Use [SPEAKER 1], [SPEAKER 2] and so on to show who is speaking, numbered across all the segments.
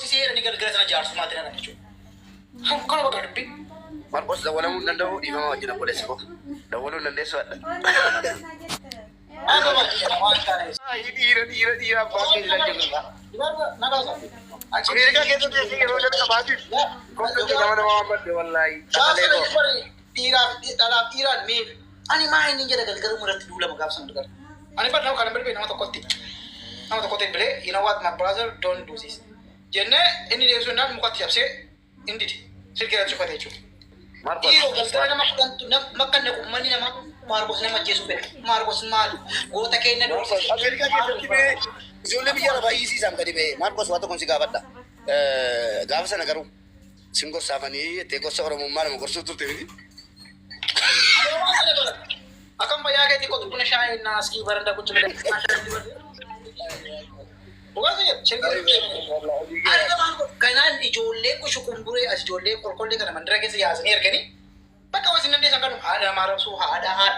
[SPEAKER 1] sisir ni gara-gara sana jar semua tidak nak cuci. Ham kalau bakal depi.
[SPEAKER 2] Marcos dah walau nanda di mana aja nak boleh sebab. Dah walau nanda suat.
[SPEAKER 1] Apa macam?
[SPEAKER 2] Ini apa ni lagi juga.
[SPEAKER 1] Nak apa?
[SPEAKER 2] Amerika kita tu sih rojan kabadi. Kau tu zaman Muhammad wallahi.
[SPEAKER 1] Dalam Iran mil. Ani main ni jadi gara-gara murat dulu magap sang dekat. Ani pun tahu kalau berbeda nama tu kotin. Nama tu kotin beli. You know what, my brother, don't do this. Jadi ini dia sunnah muka tiap se. Ini dia. Sekiranya cukup dia cukup. Iyo gara-gara nama tu makan nak mani nama Marcos nama Yesus ber. Marcos mal. Gua tak kena dulu.
[SPEAKER 2] Amerika kita tu be. Jole biar apa isi sampai di be. Marcos waktu kau sih gabat dah. Gabat sana karu. Singkos sama ni. Teko seorang mumar mengurus tu tu.
[SPEAKER 1] Akan bayar ke tiko tu punya syai nas ki baranda kucing ada. Bukan sih, cengkir. Ada mana? Karena di jole ku syukumbure as jole korkol dengan mandra ke sih asal ni erkeni. Pakai wasin nanti sangkan ada marah suha ada hat.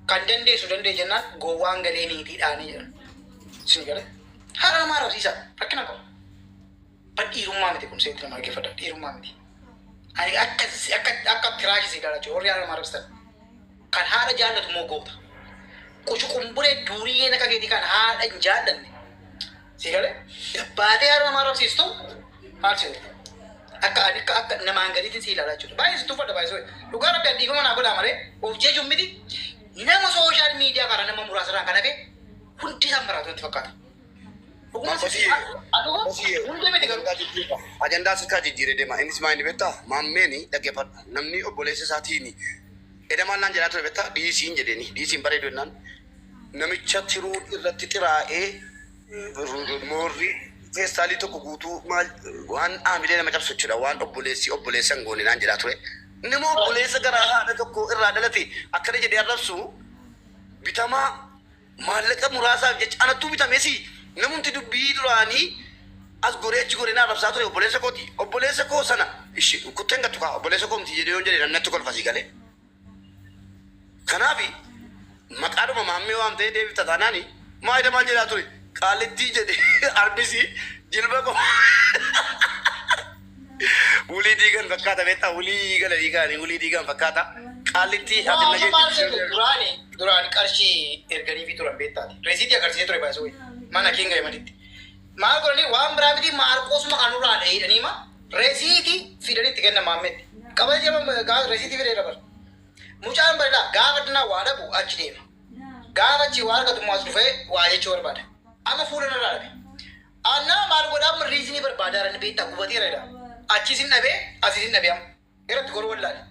[SPEAKER 1] Kandan deh sudah deh jenah gowang gale ni tidak ni jenah. Sini kan? Hara marah sisa. Pakai nak kau? Pati rumah mesti pun saya terima ke fadat. Di rumah mesti. Ani akat kerja sih kalau curi ada marah besar. Kan hara jalan tu mau gota. Kucukumbure duri ye nak kaki kan hara jalan ni. Sih kan? Pada hara marah sih tu. Harus. Akka nama angkari itu sih lala curi. Baik itu pada baik so. Lugar apa yang di mana aku dah mare. Objek jumbi di. Nama social media karena nama murah serang karena ke. Kunci sambar tu fakar.
[SPEAKER 2] Agenda sekali jire dema ini semua ini beta mamme ni lagi apa namni boleh sesati ini edaman nan jala tu beta di sini jadi ni di sini pada dunan nami chathiru irratti tirae mori festali to kugutu mal wan amile na macam sucura wan boleh sanggoni nan jala tu nemo boleh segera ada to ko irada lati akare jadi arasu bitama malaka murasa je ana tu bita mesi namun tidur bidurani as gorech gorena rab satu boleh seko sana ishi kutenga tuka boleh seko mti jadi onjadi nan tukol fasigale kanabi makaru mamme wa amte devi tatanani ma ida manje laturi kaliti jadi arbisi jilba ko uli digan fakata beta uli digan fakata kaliti adina
[SPEAKER 1] durani karshi ergani bituran beta residia karshi tu rebaso mana kinga yamaniti Marco ni wam berarti Marcos mak anura ada ini mah resiti fidani tiga nama met kabar jam gak resiti fidani apa muncul berada gak ada wada bu acih gak acih warga tu masuk fe wajib cor pada ama fulan ada ana Marco dah merizini berbadaran beta kubati ada acih sin nabe am erat korwal lagi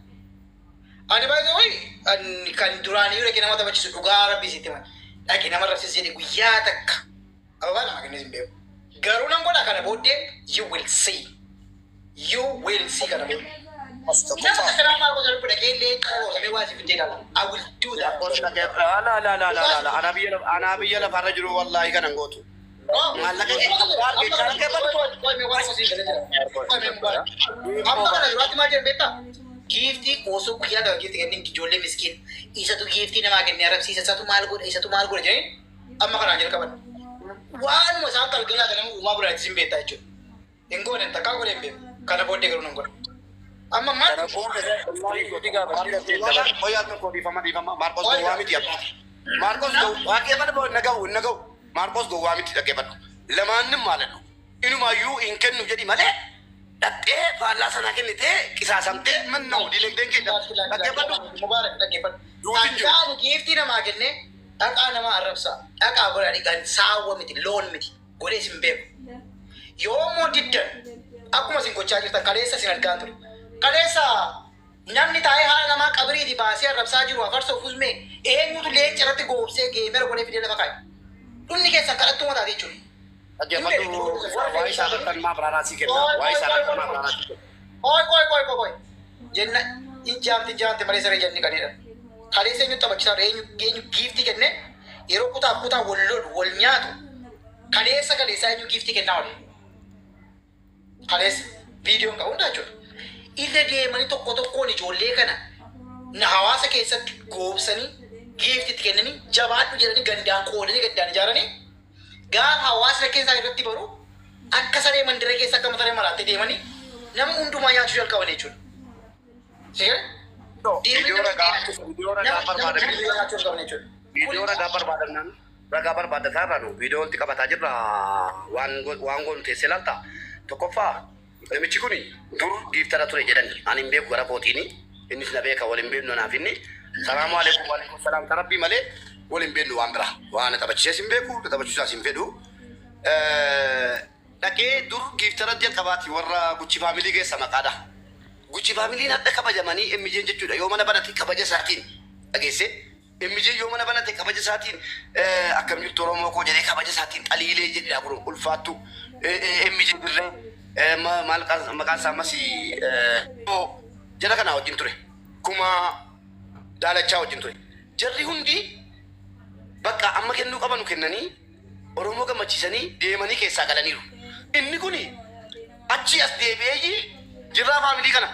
[SPEAKER 1] ani baik oi kan durani udah kena mata baca sugar bisiti mah lagi nama rasis jadi guyat tak apa nama kena simbe garunang ko na kana bode you will see kana bode Kenapa aku selalu pada kele kalau sampai wajib tidak I will do that
[SPEAKER 2] ala anabiya la farajuru wallahi kana ngotu malaka ke cara ke gift koso kiya da gift kening jole miskin isa tu gift na makin nerap isa tu mal go jai amma kana anjir kaban wan mo sakal gila kana uma bura jimbe ta chu engo ne ta ka gore be kana bote garu nangor amma mar Marcos go wami dia Marcos go ake bana bo nagaw Marcos go wami dia ke bana lamanin malano inu ma yu inken nu jadi male Dake pala sana kini te kisah samte menau di lengkeng kita. Dake batu
[SPEAKER 1] mubarak dake batu. Angka gift na makin ne. Angka nama Arab sa. Angka boleh kan sawa miti loan miti. Boleh simpe. Yo mo didan. Aku masih kocak kita kalesa sinar kantor. Kalesa namni tahe hal nama kabri di bahasa Arab sa jiru agar so fuzme. Mutu le charate go se game boleh video lagi kai. Unni ke sakarat tu mata di curi.
[SPEAKER 2] Aja patu wai sakat kan ma berarasi kita wai sakat kan ma berarasi
[SPEAKER 1] koi jenna injam te mare sare jenni kadira khali se nyutta bachara re nyu gift kenne ero kuta wolnyatu khali sa nyu gift kenna wale khali video ka unda jo ille de mani to ni jolle kana na hawasa ke sa gobsani gift kenne ni jabat jerani ganda ko ni jarani Gak hawas rekin saya berarti baru akka saree mandira keessa akka saree maraatti deemanii nama hundumaa nyaachuu jalqaban jechuudha.
[SPEAKER 2] Video ragaa barbaadannan ragaa barbaadataa irraa nu video wanti qabataa jirra waan goonu teessee laalta tokkoffaa namichi kuni dur giiftara ture jedhan ani hin beeku gara kootiini innis na beeka waliin beeknu naaf inni salaamu alaikum wa alaikum salaam tarabbii malee waliin beeknu waan bira waan taphachiisees hin beeku taphachiisaas hin fedhu dhaqee dur giiftara jalqabaati warra Gucci faamilii keessa maqaadha. Gucci faamiliin hadda kabajamanii emmijeen jechuudha yoo mana banate kabaja isaatiin dhageesse emmijeen yoo mana banate kabaja isaatiin akkam jirtu Oromoo koo jedhee kabaja isaatiin xaliilee jedhaa guru ulfaattu emmijeen dirree maqaan isaa ammas jara kanaa wajjin ture kuma daalachaa wajjin ture jarri hundi bakka amma kennuu qabanu kennanii Oromoo gammachiisanii deemanii keessaa galaniiru inni kuni achi as deebi'ee jirraa faamilii kana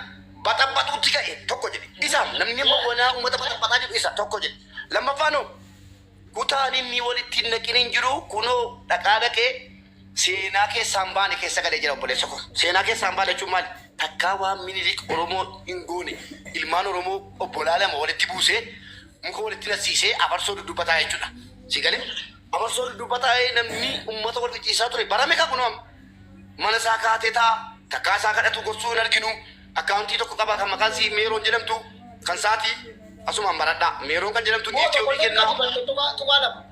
[SPEAKER 2] baxabbatuutti ka'e tokko jedhe isaaf namni wanaa uummata baxabbataa jedhu isa tokko jedhe lammaffaanoo kutaan inni walitti naqiniin jiru kunoo dhaqaa dhaqee seenaa keessaan baane keessa galee jira obboleessa koo seenaa keessaan baane jechuun maali takkaa waan Minilik Oromoo hin goone ilmaan Oromoo obbolaa lama walitti buusee muka walitti nasiisee abarsoo dudubbataa jechuudha si galee abarsoo dudubbataa namni uummata wal qixxiisaa ture barame ka kunoo mana isaa kaatee taa takkaa isaa kadhatu gorsuu hin arginu akkaawuntii tokko qaba kan maqaan isii Meeroon jedhamtu kan saatii asumaan baradhaa Meeroon kan jedhamtu niitii ofii kennaa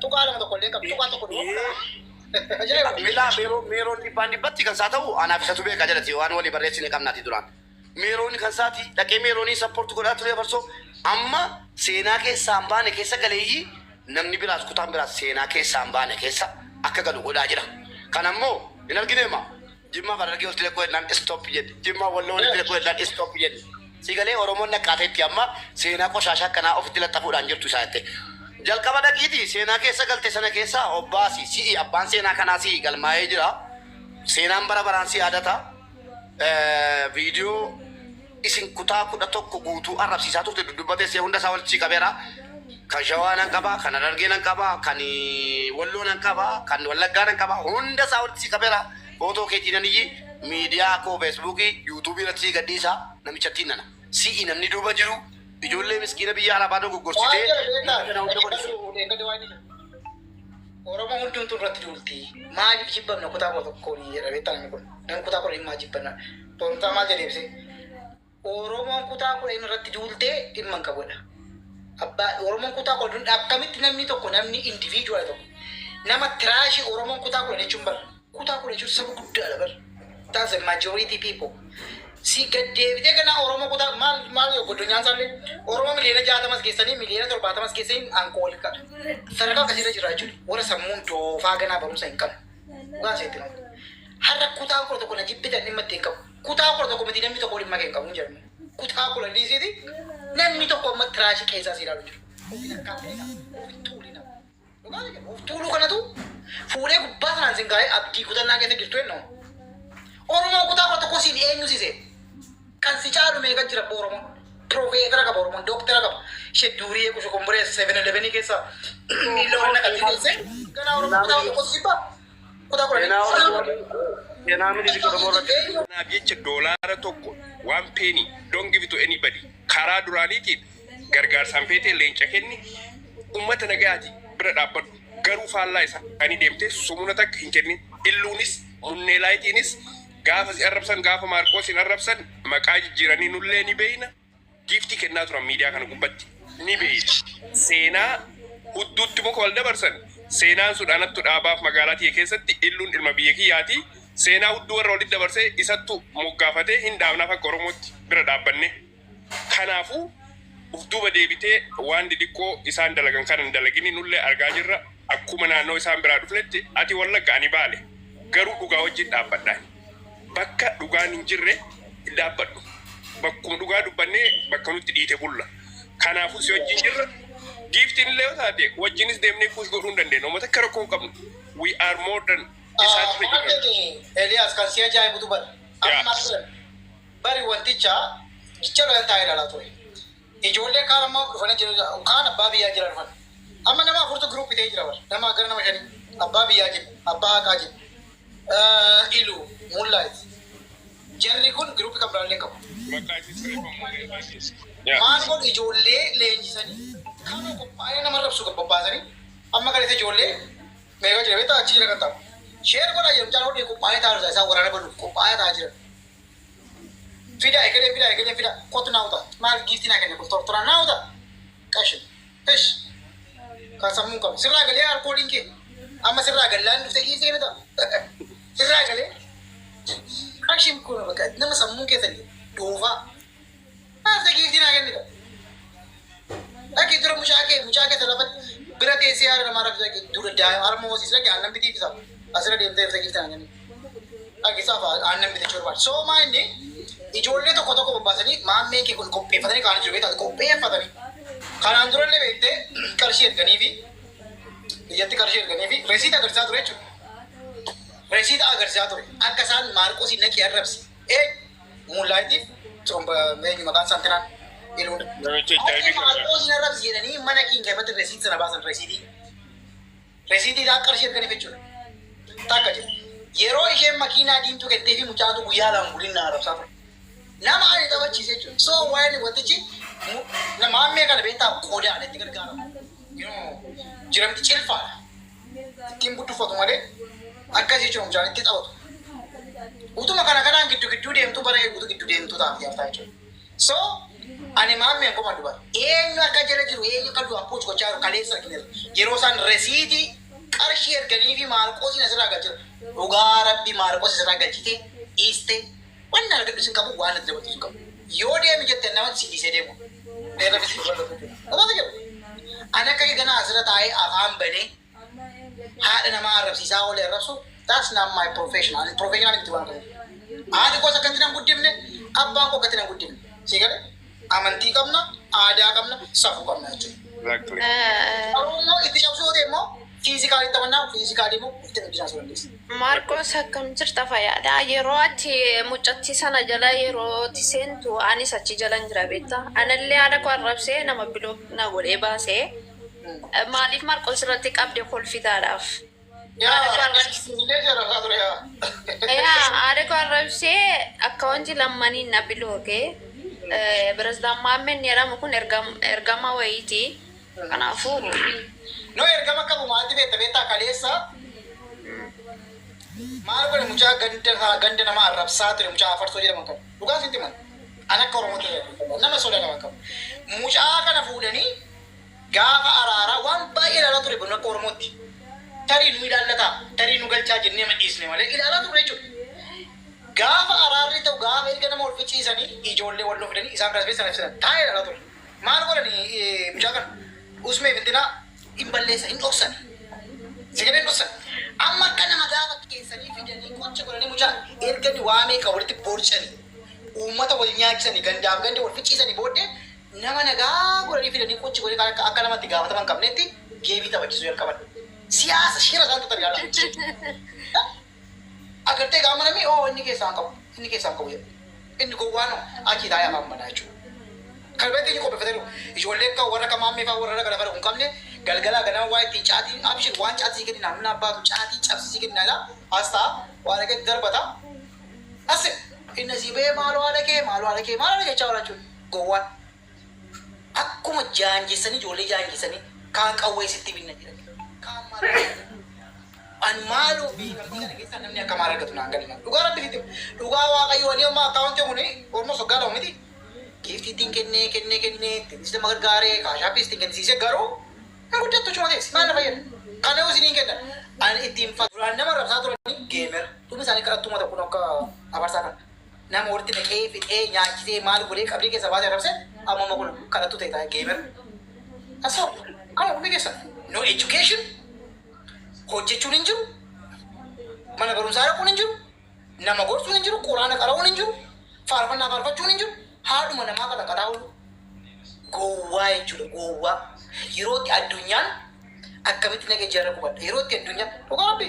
[SPEAKER 1] tuqaa lama tokko illee qabu tuqaa tokko
[SPEAKER 2] milaa Meeroon dhibbaan dhibbatti kan saa ta'u anaaf isatu beekaa jedhati waan walii barreessine qabnaati duraan Meeroon kan saatii dhaqee Meeroonii sappoortu godhaa ture barsoo amma seenaa keessaan baane keessa galeeyyii namni biraas kutaan biraas seenaa keessaan baane keessa akka galu godhaa jira kan ammoo hin argineema Jimma barargee olti lekkoo jedhan stop jedhe Jimma walloo olti lekkoo jedhan stop jedhe si galee Oromoon naqqaateetti amma seenaa qoshaashaa akkanaa ofitti laxxafuudhaan jirtu isaa jette jalqaba dhaqiiti seenaa keessa galte sana keessa obbaasi si'i abbaan seenaa kanaa si'i galmaa'ee jira seenaan bara baraan si yaadata viidiyoo isin kutaa 11 guutuu arrabsiisaa turte dudubbatee see hunda isaa walitti qabeera kan Shawaa nan qaba kan Harargee nan qaba kan Walloo nan qaba kan Wallaggaa nan qaba hunda isaa walitti qabeera foto keetinan iyyi miidiyaa koo feesbuukii yuutuubii irratti gadhiisaa namichatti nana si'i namni duuba jiru ijoollee miskiina biyya arabaa dogoggorsitee
[SPEAKER 1] Oromoo hundumtuu irratti duulti maaliif jibbamna kutaa koo tokkoon jedhamee taa'anii kun namni kutaa kudha dhimmaa jibbanna toontaa maal jedheebse Oromoon kutaa kudha irratti duultee dhimma hin qabudha abbaa Oromoon kutaa kudha akkamitti namni tokko namni indiviiduwal tokko nama tiraashii Oromoon kutaa kudha jechuun bara kutaa kudha jechuun saba guddaadha bara that's the majority people si gaddeebitee kana Oromoo kutaa maal yoo godhonyaan saallee Oromoo miliyoona 60 keessanii miliyoona 70 keessanii aankoo wal qaba sadarkaa akkasirra jira jechuudha warra sammuun doofaa ganaa barumsa hin qabu dhugaa seetti har'a kutaa kudha tokko na jibbitan dhimma ittiin qabu kutaa kudha tokko miti namni tokko dhimma hin qabu jedhamu kutaa kudha dhiisiiti namni tokko amma tiraashii keessaa si ilaalu jiru ofiin akkaan ta'edha ofiin tuulina dhugaa jechuudha of tuuluu kanatu fuudhee gubbaa sanaan sin gaa'ee abdii kutannaa keessa jirtu ennoo Oromoo kutaa kudha tokko siin eenyusise kan si caalu meeqa jira Oromoo profeetara qaba Oromoon dooktara qaba shedduurii kushu komboree 711 keessa miiliyoona naqatti keessee ganaa Oromoo kutaa tokko sibba kutaa kudha
[SPEAKER 3] Kanaaf jecha doolaara tokko waan penny don't give it to anybody karaa duraaniitiin gargaarsaan feetee leenca kenni uummata nagaati bira dhaabbadhu garuu faallaa isaa kan deemtee sumuna takka hin kennin illuunis munnee laayitiinis gaafa si arrabsan gaafa Maarqoos hin arrabsan maqaa jijjiiranii nullee ni beeyna giiftii kennaa turan miidiyaa kana gubbatti ni beeyna seenaa hudduutti muka wal dabarsan seenaan suudhaanattu dhaabaaf magaalaa tiyya keessatti illuun ilma biyya kiyyaati seenaa hudduu warra walitti dabarsee isattu moggaafatee hin dhaabnaaf akka Oromootti bira dhaabbanne kanaafuu ufduuba deebitee waan didiqqoo isaan dalagan kana hin dalagini nullee argaa jirra akkuma naannoo isaan biraa dhufnetti ati Wallaggaa ani Baale garuu dhugaa wajjin dhaabbadhaa bakka dhugaan hin jirre dhaabbadhu bakkuma dhugaa dubbannee bakka nutti dhiite bulla kanaafuu si wajjin jirra giiftiin illee yoo taate wajjinis deemnee kuush godhuu hin dandeenyu uummata akka rakkoo hin qabnu we are more than
[SPEAKER 1] Elias kan si ajaa'ibutu bara amma bari wanticha jecha lolan taa'ee dhalaa ture ijoollee kaan ammoo dhufanii jiru kaan abbaa biyyaa jira dhufan amma nama afurtu giruuppii ta'ee jira bara nama gara nama 5 abbaa biyyaa jiru abbaa haqaa jiru Ilu Moonlight. Jarri kun gruupi kan biraallee qabu.
[SPEAKER 3] Maqaa isii sirreeffamu.
[SPEAKER 1] Maal godhu ijoollee leenjisanii kana qophaa'ee nama rabsu kan bobbaasanii amma kan isa ijoollee meeqa jira beektaa achi jira kan ta'u. Sheer godhaa jedhamu caalaa hodhee qophaa'ee taa'u isaa waraana baluuf qophaa'ee taa'aa jira. Fida fida kottu naa utaa maal giiftii naa kenna tortoraan naa utaa qashin fish kan sammuu qabu sirraa galee alkooliin kee amma sirraa gallaan dhuftee giiftii kenna ta'a sirraa galee qashin kun bakka nama sammuu keessatti doofaa maal ta'e giiftii naa kenna dhaqee dura mucaa kee lafatti bira teessee haala namaa rakkisa dura daa'ima harma hoosiis dhaqee aannan bitiifisa asirra deemtee dhufte giiftii naa kenna dhaqee isaaf aannan bitachuu barbaada soomaa inni ijoollee tokko bobbaasanii maammee kee kun qopheeffatanii kaanii jiru beektaa qopheeffatanii kanaan durallee beektee qarshii erganii fi biyyatti qarshii erganii fi resiita agarsiisaa ture jechuudha. Resiita agarsiisaa ture akka isaan maarqoos hin naqee arrabsi muunlaayitiif eenyu maqaan saantinaan jedhuudha. Maarqoos hin arrabsi jedhanii mana kiin keessatti resiita sana baasan resiitiidhaan qarshii erganiif jechuudha. Takka jedhe yeroo isheen makiinaa diimtuu kentee fi mucaatu guyyaa lama guliin na arrabsaa ture. Nama ani taphachiise jechuudha. So waan wantichi maammee kana beektaa qoodaan itti gargaaramu. Jiramti cilfaadha. Ittiin budduufatu malee akkas jechuun mucaan itti taphatu. Utuma kanaan gidduu deemtuu bara eeguutu gidduu deemtuu taa'aaf yaaftaa jechuudha. So ani maammeen koma dubara. Eenyu akka jala jiru eenyu akka du'an puuch gochaa jiru kaleessa argineera. Yeroo isaan resiitii qarshii erganii fi maarqoosiin asirraa galchira. Dhugaa rabbi maarqoos asirraa galchitee dhiistee wanni argadhu sin qabu waan itti dabaltu sin qabu. Yoo deemi jettee namatti si dhiisee deemu. Dheeraa fi si dabalatu. Dhabaata jedhu. Ani akka ganaa asirra taa'ee afaan banee haadha namaa arrabsiisaa oolee arrabsu that's not my professional. Ani professional miti waan qabu. Haati gosa akkatti nan guddifne abbaan koo akkatti nan guddifne. Si gale amantii qabna aadaa qabna safuu qabna jechuudha. Oromoo itti cabsuu yoo ta'e immoo fiizikaalii taphannaa fiizikaalii immoo itti guddinaa dandeessa.
[SPEAKER 4] Maarqos akkam jirta fayyaadha. Yeroo ati mucatti sana jala yeroo ati seentu anis achi jalan jira beektaa. Anallee haadha koo arrabsee nama biloo na godhee baasee maaliif Maarqos irratti qabde kolfitaadhaaf. Haadha koo arrabsee akka wanti lammanii na biloogee Pireezidaan Maammeen jedhamu kun ergama wayiiti. Kanaafuu
[SPEAKER 1] no ergama qabu maatti beektaa kaleessa maal godhe mucaa ganda nama arrabsaa ture mucaa afarsoo jedhaman qabu dhugaa sitti man an akka oromootti nama sodaa nama qabu mucaa kana fuudhanii gaafa araaraa waan baay'ee ilaalaa ture kun akka oromootti tarii nu ilaallata tarii nu galchaa jennee madhiisne malee ilaalaa ture jechuudha. Gaafa araarri ta'u gaafa erga nama ol ficciisanii ijoollee wal fidanii isaan biras beeksisa ibsitan taa'ee ilaalaa ture maal godhanii mucaa kana usmee fintinaa hin balleessa hin dhoksan sigalee dhoksan amma akka nama gaafa keessanii fidanii qocha godhanii mucaa erganii waa meeqa walitti boorcanii uummata wal nyaachisanii gandaaf gandee wal ficciisanii booddee nama nagaa godhanii fidanii qochi godhanii akka namatti gaafataman qabnetti geebii taphachiisuu jalqaban siyaasa shira isaan tutan yaala agartee gaafa namni inni keessaan qabu inni gowwaano achi taa'ee afaan banaa jechuudha. Kalbeetti inni qopheeffatanii ijoollee akka warra kamaammee fa'aa warra gara bara hin qabne galgalaa ganama waa ittiin caatii abshir waan caatii kenni namni abbaatu caatii cabsisii kenni naala astaa waan akka darbata ase inni asii bee maaloo haala kee jechaa oola jechuudha gowwaan akkuma jaanjessanii ijoollee jaanjessanii kaan qawwee sitti binna jedhan kaan an maaloo biifamtii kana keessaa namni akka maal argatu naan galina dhugaa rabbi fitti dhugaa waaqayyoo ani amma akkaawuntii kuni ormoo soggaa ta'u miti giiftiitiin kennee tennisii nama gargaaree kaashaappii ittiin kennisiisee garuu hin guddattu cuma teessi maal na fayyada kana yoo isiniin kennan ani ittiin duraan nama rabsaa turanii geemera dhuma isaanii kadhattuma ta'u kun akka abarsaa kana nama walitti naqee fixee nyaachisee maal godhee qabdee keessa baasee rabse amma kun kadhattu ta'e taa'e geemera asoo kana hundi keessa no education hojjechuun hin jiru mana barumsaa dhaquun hin jiru nama gorsuun hin jiru quraana qara'uun hin jiru faarfannaa faarfachuun hin jiru haadhuma namaa qaxaqataa oolu gowwaa jechuudha gowwaa yerootti addunyaan akkamitti nagee jarra qubadha yerootti addunyaan dhugaa rabbi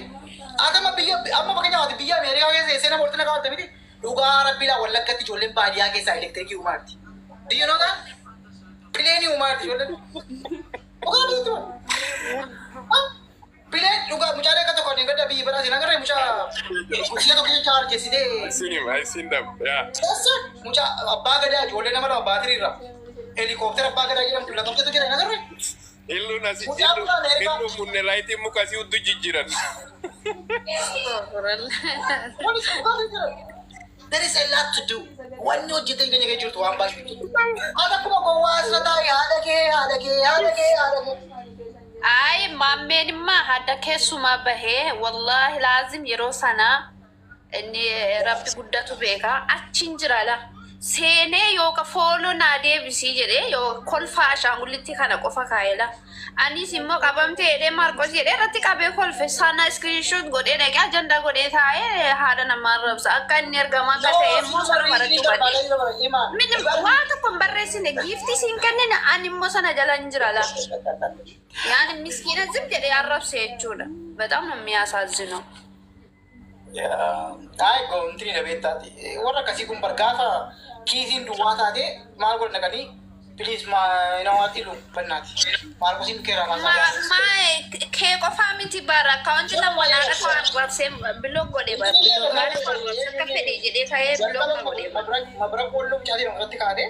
[SPEAKER 1] adama biyya amma fakkeenyaaf biyya Ameerikaa keessa eessee nama walitti nagaa miti dhugaa rabbiidhaan wallaggatti ijoolleen baadiyyaa keessaa elektirikii uumaatti diinoota pileenii uumaatti ijoolleen dhugaa rabbi bileen dhugaa mucaalee akka tokko gadda biyyi badhaase nagarree mucha kusiya to kiya charge side.
[SPEAKER 3] I seen them. Yeah.
[SPEAKER 1] Sasa mucha abba gada jole na mala abba tiri ra. Helicopter abba gada jam pila to kya na karre.
[SPEAKER 3] Illu nasi
[SPEAKER 1] Mucha apna America.
[SPEAKER 3] illu munne laiti mukasi uddu jijjiran.
[SPEAKER 1] What is there is a lot to do. One no jitting kanya kaya jirtu amba. Ada kuma ko wasa dai ada ke.
[SPEAKER 4] Ay, mammeen imma hadda keessumaa bahee wallahi laazim yeroo sana inni rabbi guddatu beeka achiin jiraala seenee yooka fooloo naa deebisii jedhee yoo kolfaa ashaangullitti kana qofa kaayela anis immoo qabamtee jedhee Maarqos jedhee irratti qabee kolfe sana screenshot godhee dhaqee ajandaa godhee taa'ee haadha namaa rabsa akka inni ergamaa akka ta'e immoo sana barachuu badee min waan tokko hin barreessine giiftii siin kennine ani immoo sana jala hin jiraala. Yani miskina ዝም ብለ ያረብሰ ይችላል በጣም ነው የሚያሳዝነው
[SPEAKER 1] አይ ጎንትሪ ለቤታቲ ወራ ከሲኩም በርጋፋ ኪዚን ዱዋታቴ ማርጎ ነገኒ ፕሊዝ ማ ናዋቲሉ በናቲ ማርቆሲን ከራ
[SPEAKER 4] ማ ከቆፋ ሚቲ ባራ ካውንት ለሞላ ረኳ ብሎ ጎዴ ባር ብሎ ጋር ከፈደ ጀዴ ካየ ብሎ ጎዴ
[SPEAKER 1] መብረቅ ወሎ ጫዲ ነው ረቲ ካዴ